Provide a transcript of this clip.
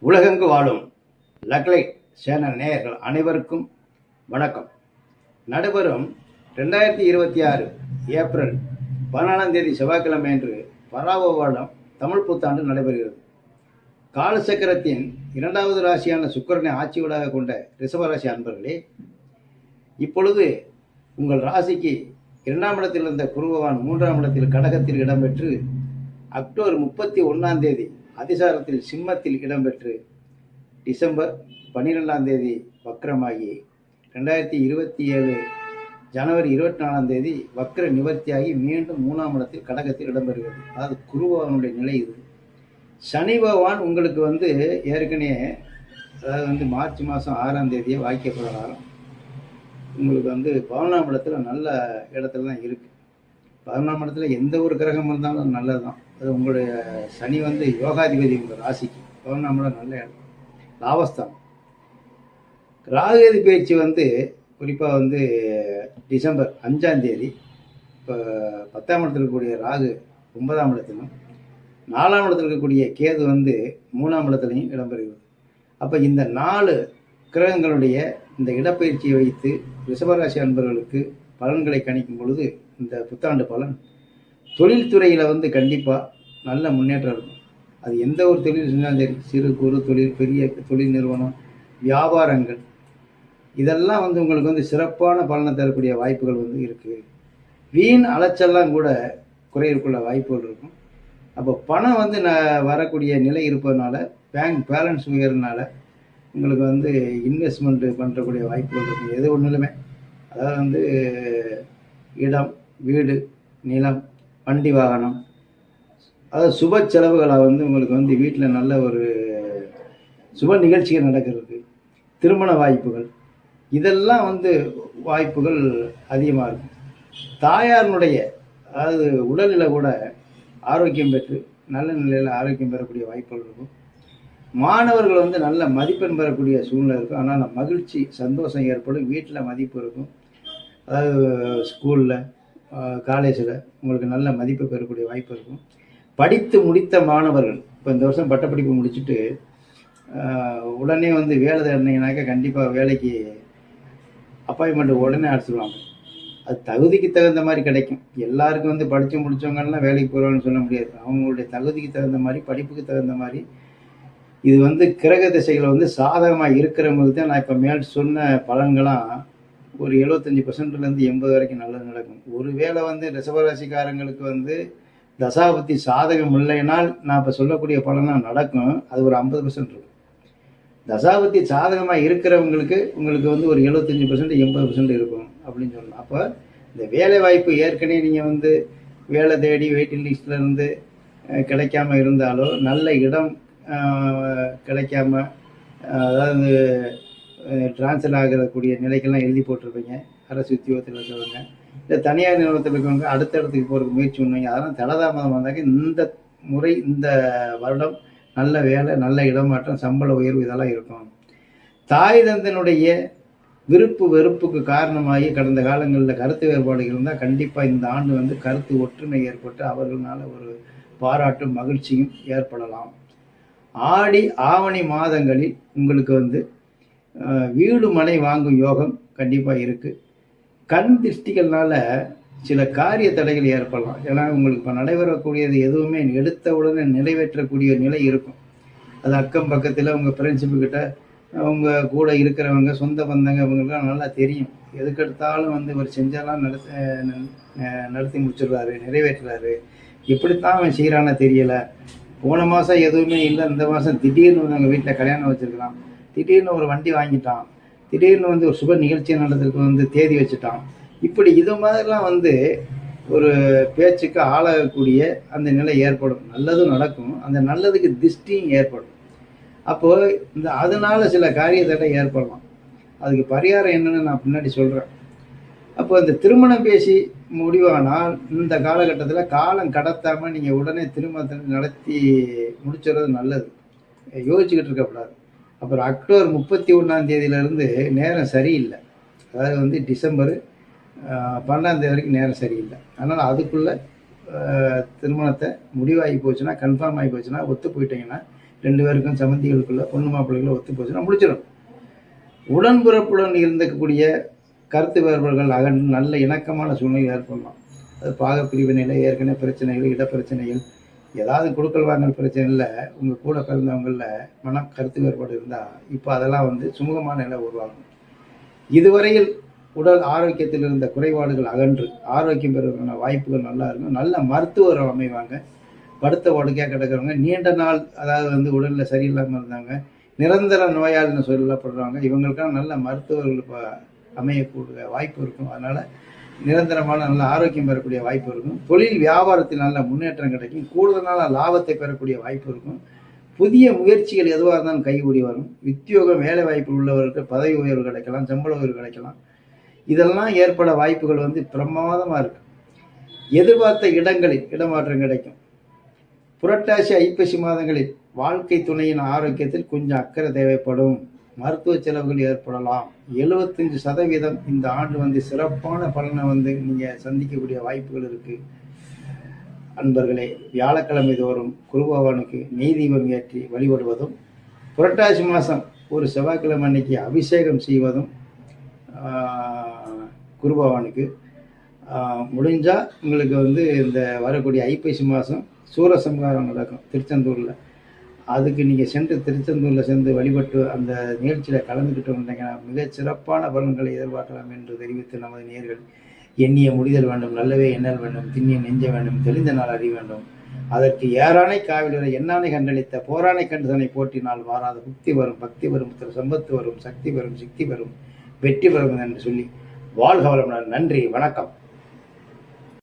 உலகெங்கு வாழும் லக்லைட் சேனல் நேயர்கள் அனைவருக்கும் வணக்கம். நடைபெறும் 2026 ஏப்ரல் 14ஆம் தேதி செவ்வாய்க்கிழமை அன்று பராவ வருடம் தமிழ் புத்தாண்டு நடைபெறுகிறது. காலசக்கரத்தின் 2வது ராசியான சுக்கிரனை ஆட்சி வீடாக கொண்ட ரிஷபராசி அன்பர்களே, இப்பொழுது உங்கள் ராசிக்கு 2ஆம் இடத்தில் இருந்த குரு பகவான் 3ஆம் இடத்தில் கடகத்தில் இடம்பெற்று அக்டோபர் 31ஆம் தேதி அதிசாரத்தில் சிம்மத்தில் இடம்பெற்று டிசம்பர் 12ஆம் தேதி வக்ரமாகி 2027 ஜனவரி 24ஆம் தேதி வக்ர நிவர்த்தியாகி மீண்டும் 3ஆம் இடத்தில் கடகத்தில் இடம்பெறுகிறது. அதாவது குரு பகவானுடைய நிலை இது. சனி பகவான் உங்களுக்கு ஏற்கனவே அதாவது மார்ச் மாதம் 6ஆம் தேதியே வாக்கிய பிரகாரம் உங்களுக்கு 11ஆம் இடத்துல நல்ல இடத்துல தான் இருக்குது. 11ஆம் இடத்துல எந்த ஒரு கிரகம் இருந்தாலும் நல்லது தான். அது உங்களுடைய சனி யோகாதிபதி உங்கள் ராசிக்கு 11ஆம் இடம் நல்ல இடம், லாபஸ்தானம். ராகுகேது பயிற்சி குறிப்பாக டிசம்பர் 5ஆம் தேதி இப்போ 10ஆம் இடத்துல இருக்கக்கூடிய ராகு 9ஆம் இடத்திலும் 4ஆம் இடத்துல இருக்கக்கூடிய கேது 3ஆம் இடத்துலையும் இடம்பெறுகிறது. அப்போ இந்த 4 கிரகங்களுடைய இந்த இடப்பயிற்சியை வைத்து ரிஷபராசி அன்பர்களுக்கு பலன்களை கணிக்கும் பொழுது இந்த புத்தாண்டு பலன் தொழில்துறையில் கண்டிப்பாக நல்ல முன்னேற்றம் இருக்கும். அது எந்த ஒரு தொழில் செஞ்சாலும் சரி, சிறு குறு தொழில், பெரிய தொழில் நிறுவனம், வியாபாரங்கள், இதெல்லாம் உங்களுக்கு சிறப்பான பலனை தரக்கூடிய வாய்ப்புகள் இருக்குது. வீண் அலைச்சல்லாம் கூட குறையக்குள்ள வாய்ப்புகள் இருக்கும். அப்போ பணம் வரக்கூடிய நிலை இருப்பதனால, பேங்க் பேலன்ஸ் உயர்றதுனால உங்களுக்கு இன்வெஸ்ட்மெண்ட் பண்ணுறக்கூடிய வாய்ப்புகள் இருக்கும். எது ஒன்றுலுமே அதாவது இடம், வீடு, நிலம், வண்டி வாகனம், அதாவது சுப செலவுகளை உங்களுக்கு வீட்டில் நல்ல ஒரு சுப நிகழ்ச்சிகள் நடக்கிறது, திருமண வாய்ப்புகள், இதெல்லாம் வாய்ப்புகள் அதிகமாக இருக்கும். தாயாரினுடைய அதாவது உடல்நிலை கூட ஆரோக்கியம் பெற்று நல்ல நிலையில் ஆரோக்கியம் பெறக்கூடிய வாய்ப்புகள் இருக்கும். மாணவர்கள் நல்ல மதிப்பெண் பெறக்கூடிய சூழ்நிலை இருக்கும். ஆனால் மகிழ்ச்சி, சந்தோஷம் ஏற்படும். வீட்டில் மதிப்பு இருக்கும். அதாவது ஸ்கூலில், காலேஜில் உங்களுக்கு நல்ல மதிப்பு பெறக்கூடிய வாய்ப்பு இருக்கும். படித்து முடித்த மாணவர்கள் இப்போ இந்த வருஷம் பட்டப்படிப்பு முடிச்சுட்டு உடனே வேலை தேடினீங்கனாக்கா கண்டிப்பாக வேலைக்கு அப்பாயின்மெண்ட் உடனே அடிச்சிடுவாங்க. அது தகுதிக்கு தகுந்த மாதிரி கிடைக்கும். எல்லாருக்கும் படித்து முடித்தவங்கலாம் வேலைக்கு போகிறாங்கன்னு சொல்ல முடியாது. அவங்களுடைய தகுதிக்கு தகுந்த மாதிரி, படிப்புக்கு தகுந்த மாதிரி இது கிரக திசைகளை சாதகமாக இருக்கிறவங்களுக்கு தான் நான் இப்போ மேல் சொன்ன பலன்களாம் ஒரு 75%லேருந்து 80% வரைக்கும் நல்லது நடக்கும். ஒருவேளை ரிஷபராசிக்காரங்களுக்கு தசாபத்தி சாதகம் இல்லைனால் நான் இப்போ சொல்லக்கூடிய பலனாக நடக்கும். அது ஒரு 50% இருக்கும். தசாபத்தி சாதகமாக இருக்கிறவங்களுக்கு உங்களுக்கு ஒரு 75% 80% இருக்கும் அப்படின்னு சொல்லலாம். அப்போ இந்த வேலை வாய்ப்பு ஏற்கனவே நீங்கள் வேலை தேடி வெயிட்டிங் லிஸ்டில் இருந்து கிடைக்காம இருந்தாலோ, நல்ல இடம் கிடைக்காம, அதாவது டிரான்ஸ்ஃபர் ஆகக்கூடிய நிலைக்கெல்லாம் எழுதி போட்டிருப்பீங்க. அரசு உத்தியோகத்தில் இருக்கிறவங்க, இல்லை தனியார் நிறுவனத்தில் இருக்கிறவங்க அடுத்த இடத்துக்கு போகிறதுக்கு முயற்சி பண்ணுவீங்க. அதெல்லாம் தலதாமதம் வந்தாக்க இந்த முறை, இந்த வருடம் நல்ல வேலை, நல்ல இடமாற்றம், சம்பள உயர்வு இதெல்லாம் இருக்கும். தாய் தந்தனுடைய விருப்பு வெறுப்புக்கு காரணமாகி கடந்த காலங்களில் கருத்து வேறுபாடுகள் இருந்தால் கண்டிப்பாக இந்த ஆண்டு கருத்து ஒற்றுமை ஏற்பட்டு அவர்களால் ஒரு பாராட்டும் மகிழ்ச்சியும் ஏற்படலாம். ஆடி ஆவணி மாதங்களில் உங்களுக்கு வீடு மனை வாங்கும் யோகம் கண்டிப்பாக இருக்குது. கண் திருஷ்டிகள்னால சில காரிய தடைகள் ஏற்படலாம். ஏன்னா உங்களுக்கு இப்போ நடைபெறக்கூடியது எதுவுமே எடுத்த உடனே நிறைவேற்றக்கூடிய நிலை இருக்கும். அது அக்கம் பக்கத்தில் உங்கள் ஃப்ரெண்ட்ஷிப்புக்கிட்ட, அவங்க கூட இருக்கிறவங்க, சொந்த பந்தங்க, இவங்களுக்குலாம் நல்லா தெரியும். எதுக்கெடுத்தாலும் இவர் செஞ்செல்லாம் நடத்தி முடிச்சிடுறாரு, நிறைவேற்றுறாரு. எப்படித்தான் அவன் செய்கிறான்னு தெரியலை. போன மாதம் எதுவுமே இல்லை, இந்த மாதம் திடீர்னு அவங்க வீட்டில் கல்யாணம் வச்சுருக்கலாம், திடீர்னு ஒரு வண்டி வாங்கிட்டான், திடீர்னு ஒரு சுப நிகழ்ச்சி நடத்துறதுக்கு தேதி வச்சுட்டான். இப்படி இது மாதிரிலாம் ஒரு பேச்சுக்கு ஆளாகக்கூடிய அந்த நிலை ஏற்படும். நல்லதும் நடக்கும், அந்த நல்லதுக்கு திருஷ்டியும் ஏற்படும். அப்போது அதனால சில காரிய தடை ஏற்படலாம். அதுக்கு பரிகாரம் என்னன்னு நான் பின்னாடி சொல்கிறேன். அப்போ இந்த திருமணம் பேசி முடிவானால் இந்த காலகட்டத்தில் காலம் கடத்தாமல் நீங்கள் உடனே திருமணத்தை நடத்தி முடிச்சுறது நல்லது. யோசிச்சுக்கிட்டு இருக்கக்கூடாது. அப்புறம் அக்டோபர் 31ஆம் தேதியிலேருந்து நேரம் சரியில்லை. அதாவது டிசம்பர் 12ஆம் தேதி வரைக்கும் நேரம் சரியில்லை. அதனால் அதுக்குள்ளே திருமணத்தை முடிவாகி போச்சுன்னா, கன்ஃபார்ம் ஆகி போச்சுன்னா, ஒத்து போயிட்டீங்கன்னா 2 பேருக்கும் சம்மந்திகளுக்குள்ள பொண்ணு மாப்பிள்ளைக்குள்ள ஒத்து போச்சுன்னா முடிச்சிடும். உடன்பிறப்புடன் இருந்தக்கூடிய கருத்து வேறுபாடுகள் அகன்று நல்ல இணக்கமான சூழ்நிலை ஏற்படலாம். அது பாகப்பிரிவினையில் ஏற்கனவே பிரச்சனைகள், இடப்பிரச்சனைகள், ஏதாவது கொடுக்கல் வாங்கல் பிரச்சனையில் உங்கள் கூட பிறந்தவங்களில் கருத்து வேறுபாடு இருந்தால் இப்போ அதெல்லாம் வந்து சுமூகமான நிலை உருவாகும். இதுவரையில் உடல் ஆரோக்கியத்தில் இருந்த குறைபாடுகள் அகன்று ஆரோக்கியம் பெறுவதற்கான வாய்ப்புகள் நல்லா இருக்கும். நல்ல மருத்துவர் அமைவாங்க. படுத்த படுக்கையாக கிடக்கிறவங்க, நீண்ட நாள் அதாவது வந்து உடலில் சரியில்லாமல் இருந்தாங்க, நிரந்தர நோயாளின்னு சொல்லப்படுறாங்க, இவங்களுக்கெல்லாம் நல்ல மருத்துவர்கள் இப்போ அமையக்கூடிய வாய்ப்பு இருக்கும். அதனால் நிரந்தரமான நல்ல ஆரோக்கியம் பெறக்கூடிய வாய்ப்பு இருக்கும். தொழில் வியாபாரத்தில் நல்ல முன்னேற்றம் கிடைக்கும். கூடுதலான லாபத்தை பெறக்கூடிய வாய்ப்பு இருக்கும். புதிய முயற்சிகள் எதுவாக இருந்தாலும் கைகூடி வரும். உத்தியோகம் வேலை வாய்ப்பு உள்ளவர்களுக்கு பதவி உயர்வு கிடைக்கலாம், சம்பள உயர்வு கிடைக்கலாம். இதெல்லாம் ஏற்பட வாய்ப்புகள் வந்து பிரமாதமாக இருக்கு. எதிர்பார்த்த இடங்களில் இடமாற்றம் கிடைக்கும். புரட்டாசி ஐப்பசி மாதங்களில் வாழ்க்கை துணையின் ஆரோக்கியத்தில் கொஞ்சம் அக்கறை தேவைப்படும். மருத்துவ செலவுகள் ஏற்படலாம். 75% இந்த ஆண்டு வந்து சிறப்பான பலனை வந்து நீங்கள் சந்திக்கக்கூடிய வாய்ப்புகள் இருக்குது. அன்பர்களே, வியாழக்கிழமை தோறும் குரு பகவானுக்கு நெய் தீபம் ஏற்றி வழிபடுவதும், புரட்டாசி மாதம் ஒரு செவ்வாய்க்கிழமை அன்னைக்கு அபிஷேகம் செய்வதும் குரு பகவானுக்கு முடிஞ்சால் உங்களுக்கு வந்து இந்த வரக்கூடிய ஐப்பசி மாதம் சூரசம்ஹாரம் நடக்கும் திருச்செந்தூரில். அதுக்கு நீங்கள் திருச்செந்தூரில் சென்று வழிபட்டு அந்த நிகழ்ச்சியில் கலந்துக்கிட்டு வந்தீங்கன்னா மிகச் சிறப்பான பலன்களை எதிர்பார்க்கலாம் என்று தெரிவித்து, நமது நேயர்கள் எண்ணிய முடிதல் வேண்டும், நல்லவே எண்ணல் வேண்டும், திண்ணிய நெஞ்ச வேண்டும், தெளிந்த நாள் அறிய வேண்டும், அதற்கு ஏறானை காவிலுரை எண்ணானை கண்டளித்த போரானை கண்டுதனை போற்றினால் வாராத புக்தி வரும், பக்தி வரும், சம்பத்து வரும், சக்தி வரும், சிக்தி வரும், வெற்றி பெறும் என்று சொல்லி வாழ்க வளமுடன். நன்றி, வணக்கம்.